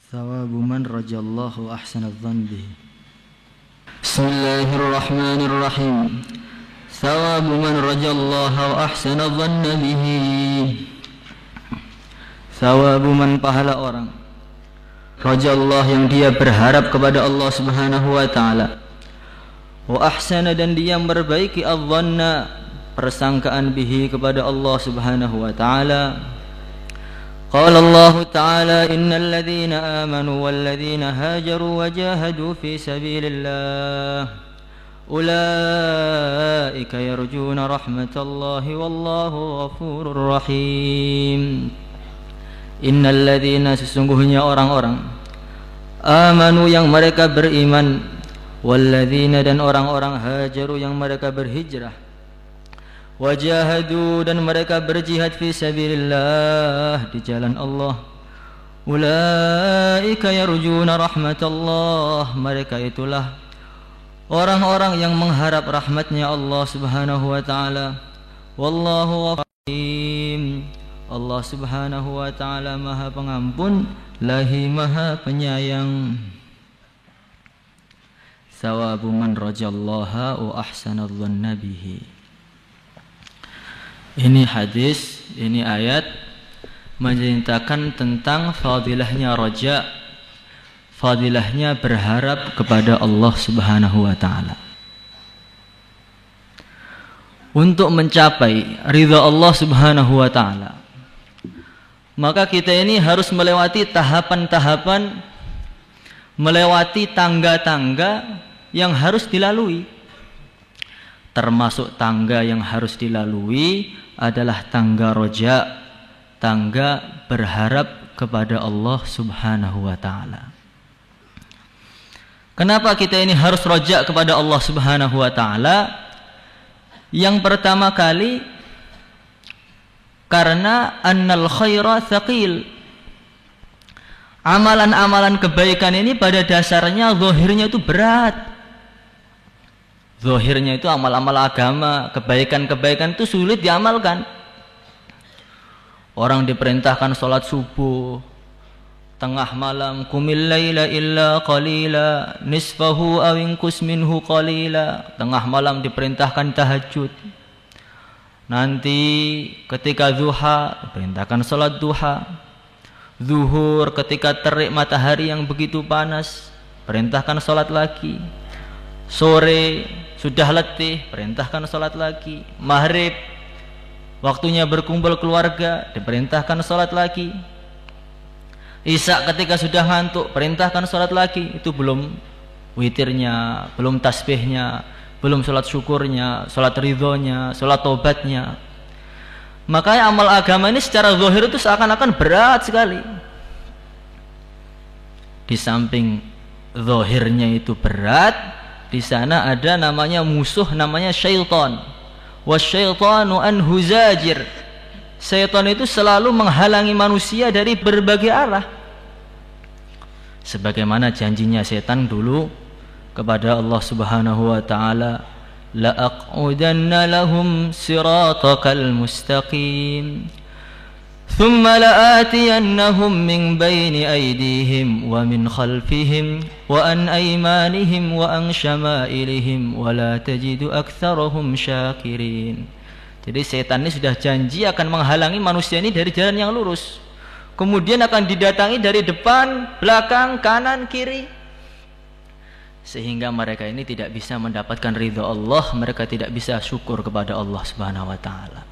ثواب من رجى الله أحسن الظن به. بسم الله الرحمن الرحيم. ثواب من رجى الله وأحسن الظن به. Thawab man, pahala orang raja Allah, yang dia berharap kepada Allah Subhanahu wa taala, wa ahsana, dan dia memperbaiki adh-dhanna, persangkaan, bihi, kepada Allah Subhanahu wa taala. Qala Allah taala, innal ladzina amanu wal ladzina hajaru wa jahadu fi sabilillah ulaika yarjuna rahmatallahi wallahu ghafurur rahim. Innal ladzina, sesungguhnya orang-orang, amanu, yang mereka beriman, walladzina, dan orang-orang hajaru, yang mereka berhijrah, wajahadu, dan mereka berjihad fi sabilillah, di jalan Allah. Ulaika yarjuna rahmatallah, mereka itulah orang-orang yang mengharap rahmatnya Allah Subhanahu wa taala. Wallahu ghafur, Allah Subhanahu wa taala Maha Pengampun, Lahi Maha Penyayang. Thawabu man rajallaha wa ahsana dhanna bihi. Ini hadis, ini ayat menceritakan tentang fadilahnya raja, fadilahnya berharap kepada Allah Subhanahu wa taala. Untuk mencapai ridha Allah Subhanahu wa taala, maka kita ini harus melewati tahapan-tahapan, melewati tangga-tangga yang harus dilalui. Termasuk tangga yang harus dilalui adalah tangga roja, tangga berharap kepada Allah Subhanahu wa taala. Kenapa kita ini harus roja kepada Allah Subhanahu wa taala? Yang pertama kali, karena annal khaira thaqil. Amalan-amalan kebaikan ini pada dasarnya zahirnya itu berat. Zahirnya itu amal-amal agama, kebaikan-kebaikan itu sulit diamalkan. Orang diperintahkan sholat subuh, tengah malam, qumil laila illa qalila nisfahu aw inqus minhu qalila. Tengah malam diperintahkan tahajud. Nanti ketika duha perintahkan salat duha. Zuhur ketika terik matahari yang begitu panas perintahkan salat lagi. Sore sudah letih perintahkan salat lagi. Maghrib waktunya berkumpul keluarga diperintahkan salat lagi. Isya ketika sudah ngantuk perintahkan salat lagi. Itu belum witirnya, belum tasbihnya, belum sholat syukurnya, sholat ridhonya, sholat tobatnya. Makanya amal agama ini secara zahir itu seakan-akan berat sekali. Di samping zahirnya itu berat, di sana ada namanya musuh, namanya syaitan. Wasyaitanu anhu zajir. Syaitan itu selalu menghalangi manusia dari berbagai arah. Sebagaimana janjinya syaitan dulu kepada Allah Subhanahu wa taala, la aqudanna lahum siratakal mustaqim thumma la'atiyannahum min bayni aydihim wa min khalfihim wa an aymanihim wa an syama'ilihim wa la tajidu aktsarahum syakirin. Jadi setan ini sudah janji akan menghalangi manusia ini dari jalan yang lurus. Kemudian akan didatangi dari depan, belakang, kanan, kiri, sehingga mereka ini tidak bisa mendapatkan ridha Allah, mereka tidak bisa syukur kepada Allah Subhanahu wa taala.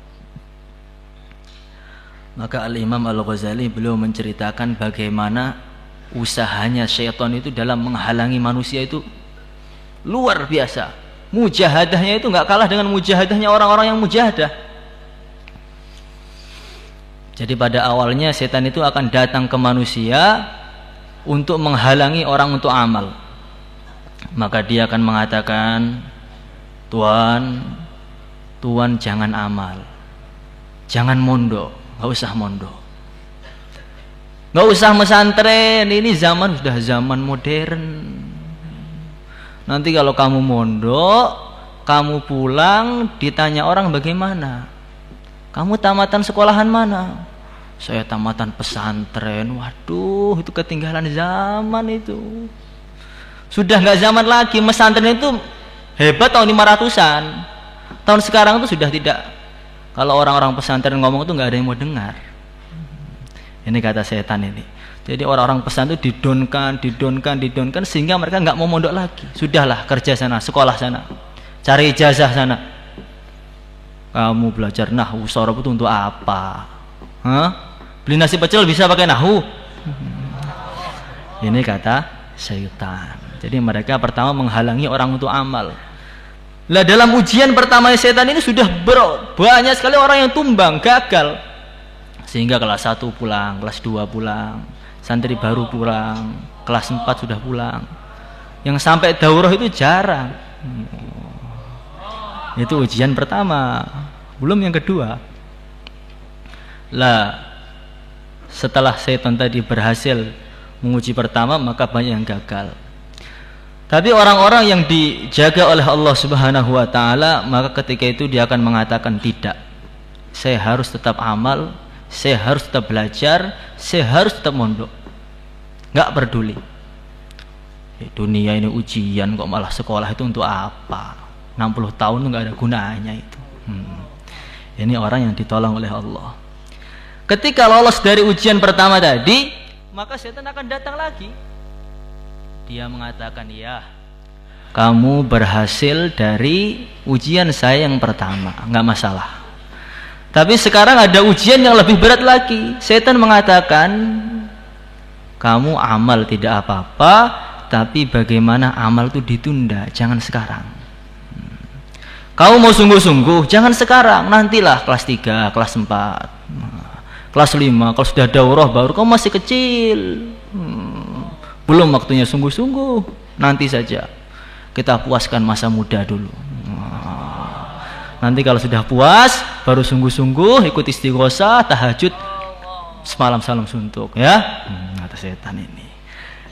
Maka Al-Imam Al-Ghazali beliau menceritakan bagaimana usahanya syaitan itu dalam menghalangi manusia itu luar biasa. Mujahadahnya itu enggak kalah dengan mujahadahnya orang-orang yang mujahadah. Jadi pada awalnya setan itu akan datang ke manusia untuk menghalangi orang untuk amal. Maka dia akan mengatakan, Tuan jangan amal, jangan mondok, gak usah mondok, gak usah mesantren, ini zaman sudah zaman modern. Nanti kalau kamu mondok, kamu pulang ditanya orang bagaimana, kamu tamatan sekolahan mana, Saya tamatan pesantren. Waduh, itu ketinggalan zaman itu. Sudah nggak zaman lagi. Pesantren itu hebat tahun 500-an. Tahun sekarang itu sudah tidak. Kalau orang-orang pesantren ngomong itu nggak ada yang mau dengar. Ini kata setan ini. Jadi orang-orang pesantren itu didonkan sehingga mereka nggak mau mondok lagi. Sudahlah, kerja sana, sekolah sana, cari ijazah sana. Kamu belajar nahwu sorof itu untuk apa? Hah? Beli nasi pecel bisa pakai nahwu? Ini kata syaitan. Jadi mereka pertama menghalangi orang untuk amal. Lah dalam ujian pertama setan ini sudah banyak sekali orang yang tumbang, gagal. Sehingga kelas 1 pulang, kelas 2 pulang, santri baru pulang, kelas 4 sudah pulang. Yang sampai daurah itu jarang. Itu ujian pertama, belum yang kedua. Lah setelah setan tadi berhasil menguji pertama, maka banyak yang gagal. Tapi orang-orang yang dijaga oleh Allah Subhanahu wa taala, maka ketika itu dia akan mengatakan tidak. Saya harus tetap amal, saya harus tetap belajar, saya harus tetap mondok. Enggak peduli. Dunia ini ujian kok malah sekolah itu untuk apa? 60 tahun itu enggak ada gunanya itu. Ini orang yang ditolong oleh Allah. Ketika lolos dari ujian pertama tadi, maka setan akan datang lagi. Dia mengatakan, ya, kamu berhasil dari ujian saya yang pertama, nggak masalah. Tapi sekarang ada ujian yang lebih berat lagi. Setan mengatakan, kamu amal tidak apa-apa, tapi bagaimana amal itu ditunda, jangan sekarang. Kamu mau sungguh-sungguh, jangan sekarang, nantilah kelas 3, kelas 4, kelas 5, kalau sudah daurah baru, kamu masih kecil. Belum waktunya sungguh-sungguh, nanti saja kita puaskan masa muda dulu. Nanti kalau sudah puas baru sungguh-sungguh ikut istighosah, tahajud semalam salam suntuk, ya. Kata setan ini.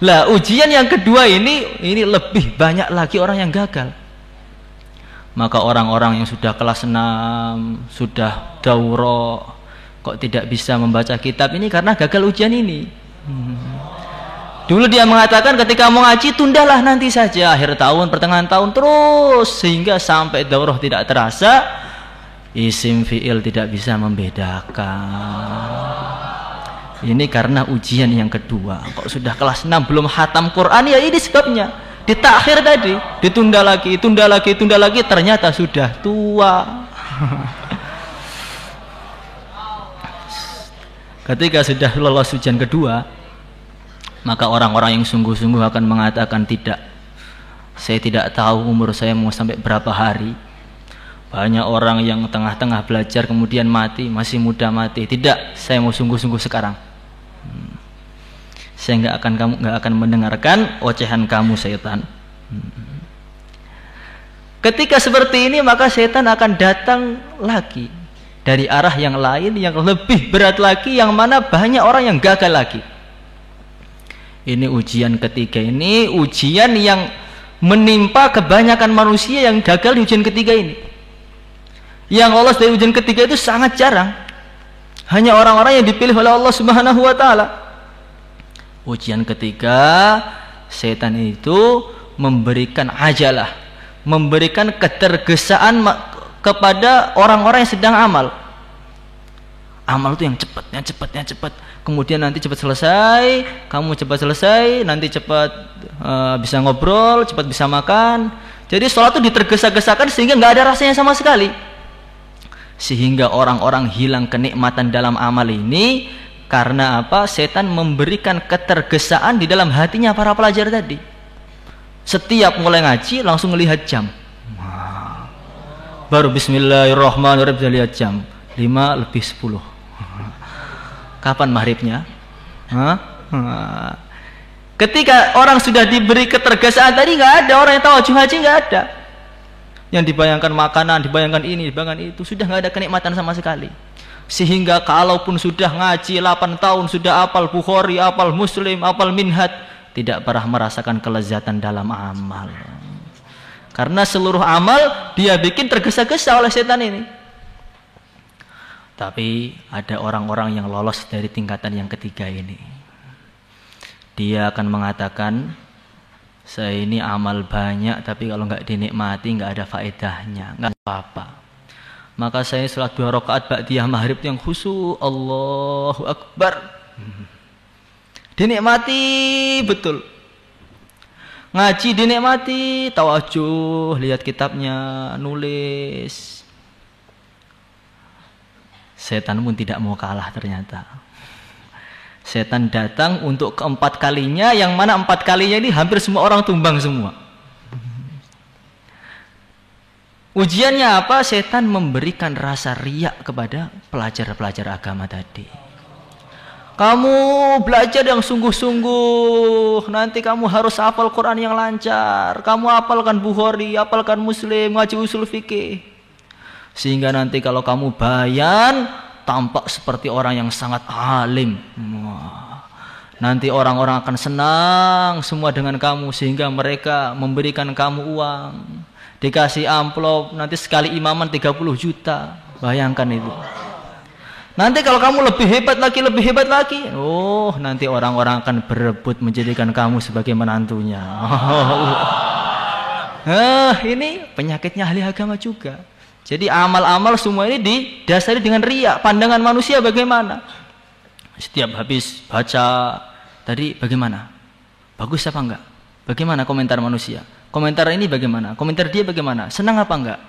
Lah ujian yang kedua ini lebih banyak lagi orang yang gagal. Maka orang-orang yang sudah kelas 6, sudah daurah, kok tidak bisa membaca kitab ini karena gagal ujian ini. Dulu dia mengatakan ketika mau ngaji tundalah nanti saja, akhir tahun, pertengahan tahun, terus sehingga sampai daurah tidak terasa, isim fi'il tidak bisa membedakan. Ini karena ujian yang kedua. Kok sudah kelas 6 belum khatam Quran, ya ini sebabnya. Ditakhir tadi, ditunda lagi, ternyata sudah tua. Ketika sudah lolos ujian kedua, maka orang-orang yang sungguh-sungguh akan mengatakan tidak. Saya tidak tahu umur saya mau sampai berapa hari. Banyak orang yang tengah-tengah belajar kemudian mati, masih muda mati. Tidak, saya mau sungguh-sungguh sekarang. Saya nggak akan mendengarkan ocehan kamu setan. Ketika seperti ini maka setan akan datang lagi dari arah yang lain yang lebih berat lagi, yang mana banyak orang yang gagal lagi. Ini ujian ketiga, ini ujian yang menimpa kebanyakan manusia yang gagal di ujian ketiga ini. Yang lolos dari ujian ketiga itu sangat jarang. Hanya orang-orang yang dipilih oleh Allah Subhanahu wa taala. Ujian ketiga, setan itu memberikan ajalah, memberikan ketergesaan kepada orang-orang yang sedang amal. Amal itu yang cepat. Kemudian nanti cepat selesai, kamu cepat selesai, nanti cepat bisa ngobrol, cepat bisa makan. Jadi sholat itu ditergesa-gesakan sehingga nggak ada rasanya sama sekali. Sehingga orang-orang hilang kenikmatan dalam amal ini. Karena apa? Setan memberikan ketergesaan di dalam hatinya para pelajar tadi. Setiap mulai ngaji langsung melihat jam. Baru bismillahirrahmanirrahim bisa lihat jam 5:10. Kapan maghribnya? Ketika orang sudah diberi ketergesaan tadi, nggak ada orang yang tahu haji, nggak ada. Yang dibayangkan makanan, dibayangkan ini, dibayangkan itu, sudah nggak ada kenikmatan sama sekali. Sehingga kalaupun sudah ngaji 8 tahun, sudah apal Bukhari, apal Muslim, apal Minhaj, tidak pernah merasakan kelezatan dalam amal. Karena seluruh amal dia bikin tergesa-gesa oleh setan ini. Tapi ada orang-orang yang lolos dari tingkatan yang ketiga ini. Dia akan mengatakan, saya ini amal banyak, tapi kalau nggak dinikmati nggak ada faedahnya, nggak apa-apa. Maka saya sholat 2 rakaat ba'diyah maghrib yang khusyuk, Allahu Akbar. Dinikmati betul. Ngaji dinikmati, tawajuh, lihat kitabnya, nulis. Setan pun tidak mau kalah ternyata. Setan datang untuk keempat kalinya, yang mana 4 kalinya ini hampir semua orang tumbang semua. Ujiannya apa? Setan memberikan rasa riak kepada pelajar-pelajar agama tadi. Kamu belajar yang sungguh-sungguh, nanti kamu harus hafal Quran yang lancar. Kamu hafalkan Bukhari, hafalkan Muslim, ngaji usul fikih. Sehingga nanti kalau kamu bayan, tampak seperti orang yang sangat alim. Nanti orang-orang akan senang semua dengan kamu, sehingga mereka memberikan kamu uang. Dikasih amplop, nanti sekali imaman 30 juta. Bayangkan itu. Nanti kalau kamu lebih hebat lagi, oh nanti orang-orang akan berebut menjadikan kamu sebagai menantunya. Ini penyakitnya ahli agama juga. Jadi amal-amal semua ini didasari dengan riya. Pandangan manusia bagaimana? Setiap habis baca tadi bagaimana? Bagus apa enggak? Bagaimana komentar manusia? Komentar ini bagaimana? Komentar dia bagaimana? Senang apa enggak?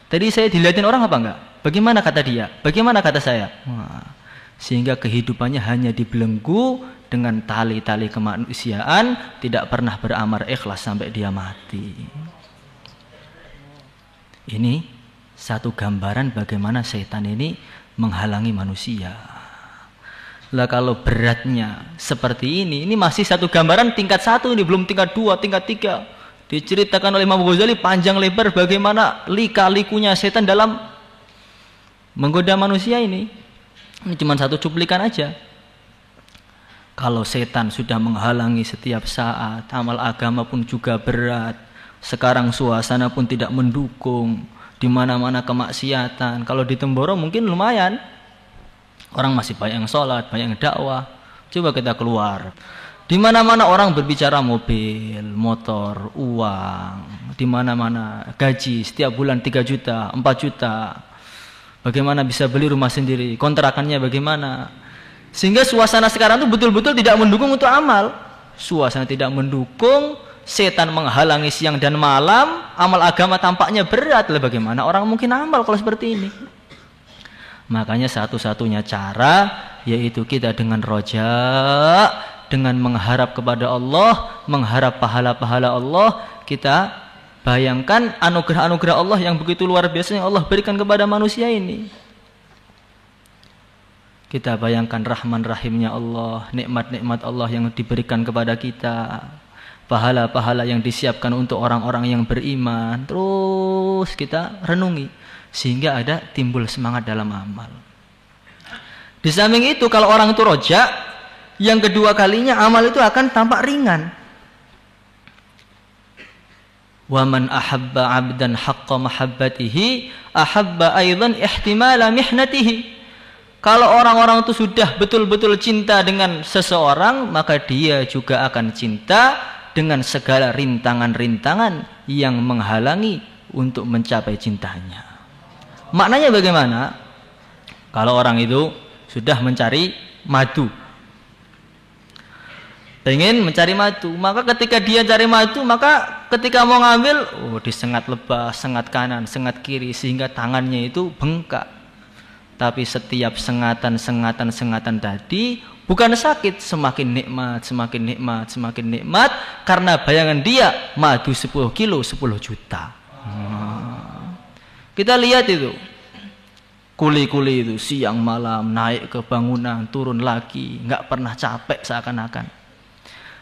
Tadi saya dilihatin orang apa enggak? Bagaimana kata dia? Bagaimana kata saya? Sehingga kehidupannya hanya dibelenggu dengan tali-tali kemanusiaan, tidak pernah beramar ikhlas sampai dia mati. Ini satu gambaran bagaimana setan ini menghalangi manusia. Lah kalau beratnya seperti ini masih satu gambaran tingkat 1, ini belum tingkat 2, tingkat 3. Diceritakan oleh Imam Ghazali panjang lebar bagaimana lika-likunya setan dalam menggoda manusia ini. Ini cuma satu cuplikan aja. Kalau setan sudah menghalangi setiap saat, amal agama pun juga berat. Sekarang suasana pun tidak mendukung, di mana-mana kemaksiatan. Kalau di Temboro mungkin lumayan. Orang masih banyak yang sholat, banyak yang dakwah. Coba kita keluar. Di mana-mana orang berbicara mobil, motor, uang. Di mana-mana gaji setiap bulan 3 juta, 4 juta. Bagaimana bisa beli rumah sendiri? Kontrakannya bagaimana? Sehingga suasana sekarang itu betul-betul tidak mendukung untuk amal. Suasana tidak mendukung, setan menghalangi siang dan malam, amal agama tampaknya berat. Lah bagaimana orang mungkin amal kalau seperti ini? Makanya satu-satunya cara yaitu kita dengan roja, dengan mengharap kepada Allah, mengharap pahala-pahala Allah. Kita bayangkan anugerah-anugerah Allah yang begitu luar biasa yang Allah berikan kepada manusia ini. Kita bayangkan rahman rahimnya Allah, nikmat-nikmat Allah yang diberikan kepada kita, pahala-pahala yang disiapkan untuk orang-orang yang beriman. Terus kita renungi sehingga ada timbul semangat dalam amal. Di samping itu kalau orang itu roja, yang kedua kalinya amal itu akan tampak ringan. Wa man ahabba 'abdan haqqa mahabbatihi ahabba aidan ihtimala mihnatihi. Kalau orang-orang itu sudah betul-betul cinta dengan seseorang, maka dia juga akan cinta dengan segala rintangan-rintangan yang menghalangi untuk mencapai cintanya. Maknanya bagaimana? Kalau orang itu sudah mencari madu, pengen mencari madu, maka ketika dia cari madu, maka ketika mau ngambil, disengat lebah, sengat kanan, sengat kiri, sehingga tangannya itu bengkak. Tapi setiap sengatan tadi bukan sakit, semakin nikmat, semakin nikmat, semakin nikmat, karena bayangan dia madu 10 kilo 10 juta. Kita lihat itu kuli-kuli itu siang malam naik ke bangunan, turun lagi, nggak pernah capek seakan-akan.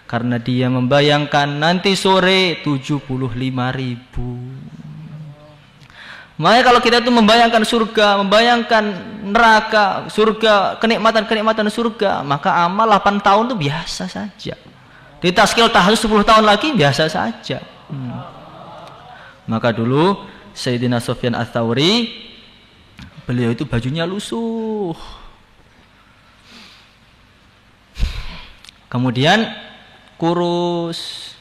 Karena dia membayangkan nanti sore 75.000. Makanya kalau kita itu membayangkan surga, membayangkan neraka, surga, kenikmatan-kenikmatan surga, maka amal 8 tahun itu biasa saja. Di taskil tahajud 10 tahun lagi biasa saja. Maka dulu Sayyidina Sufyan Ats-Tsauri Beliau itu bajunya lusuh. Kemudian kurus.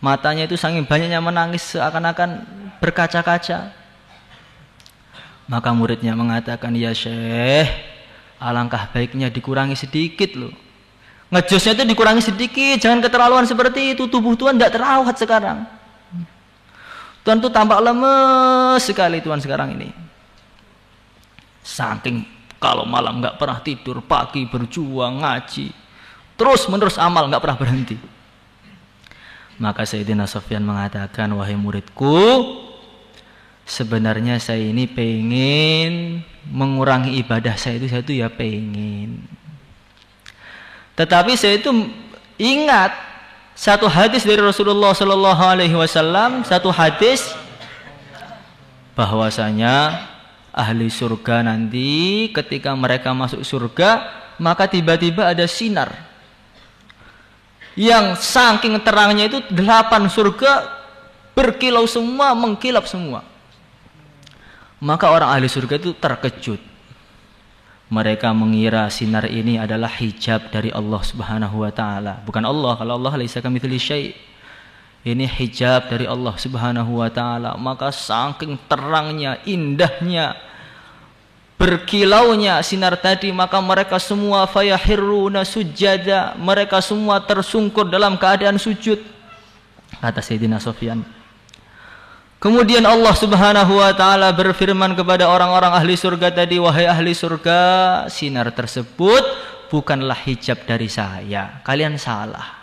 Matanya itu saking banyaknya menangis seakan-akan berkaca-kaca. Maka muridnya mengatakan, "Ya Syekh, alangkah baiknya dikurangi sedikit loh. Ngejosnya itu dikurangi sedikit, jangan keterlaluan seperti itu. Tubuh Tuhan tidak terawat sekarang. Tuhan tuh tampak lemes sekali Tuhan sekarang ini. Saking kalau malam nggak pernah tidur, pagi berjuang ngaji, terus menerus amal nggak pernah berhenti." Maka Sayyidina Sufyan mengatakan, "Wahai muridku, sebenarnya saya ini pengen mengurangi ibadah saya itu ya pengen. Tetapi saya itu ingat satu hadis dari Rasulullah Sallallahu Alaihi Wasallam, satu hadis bahwasanya ahli surga nanti ketika mereka masuk surga, maka tiba-tiba ada sinar yang saking terangnya itu 8 surga berkilau semua, mengkilap semua. Maka orang ahli surga itu terkejut. Mereka mengira sinar ini adalah hijab dari Allah Subhanahu wa taala. Bukan Allah, kalau Allah laisa kamitslihi syai'. Ini hijab dari Allah Subhanahu wa taala. Maka saking terangnya, indahnya, berkilaunya sinar tadi, maka mereka semua fayahiruna sujada, mereka semua tersungkur dalam keadaan sujud, kata Sayyidina Sufyan. Kemudian Allah Subhanahu wa taala berfirman kepada orang-orang ahli surga tadi, "Wahai ahli surga, sinar tersebut bukanlah hijab dari saya. Kalian salah.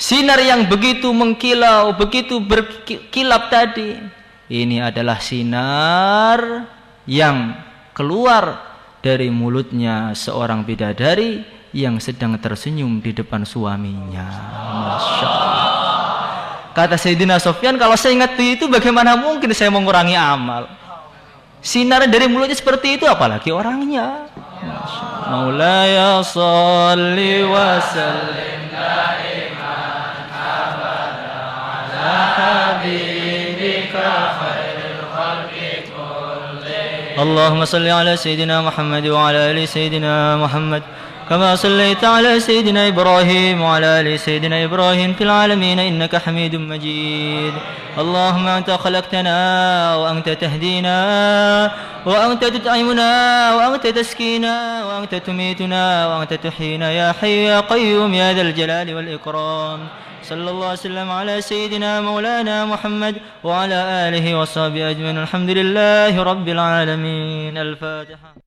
Sinar yang begitu mengkilau, begitu berkilap tadi, ini adalah sinar yang keluar dari mulutnya seorang bidadari yang sedang tersenyum di depan suaminya." Masya Allah. Kata Sayyidina Sufyan, kalau saya ingat itu bagaimana mungkin saya mengurangi amal? Sinar dari mulutnya seperti itu, apalagi orangnya. Masya Allah. Maulaya salli wa sallim daiman abada ala habibika khairil khalqi kullihim. Allahumma salli ala Sayyidina Muhammad wa ala ali Sayyidina Muhammad كما صليت على سيدنا إبراهيم وعلى آل سيدنا إبراهيم في العالمين إنك حميد مجيد. اللهم أنت خلقتنا وأنت تهدينا وأنت تطعمنا وأنت تسكينا وأنت تميتنا وأنت تحيينا يا حي يا قيوم يا ذا الجلال والإكرام. صلى الله وسلم على سيدنا مولانا محمد وعلى آله وصحبه أجمعين. الحمد لله رب العالمين. الفاتحة.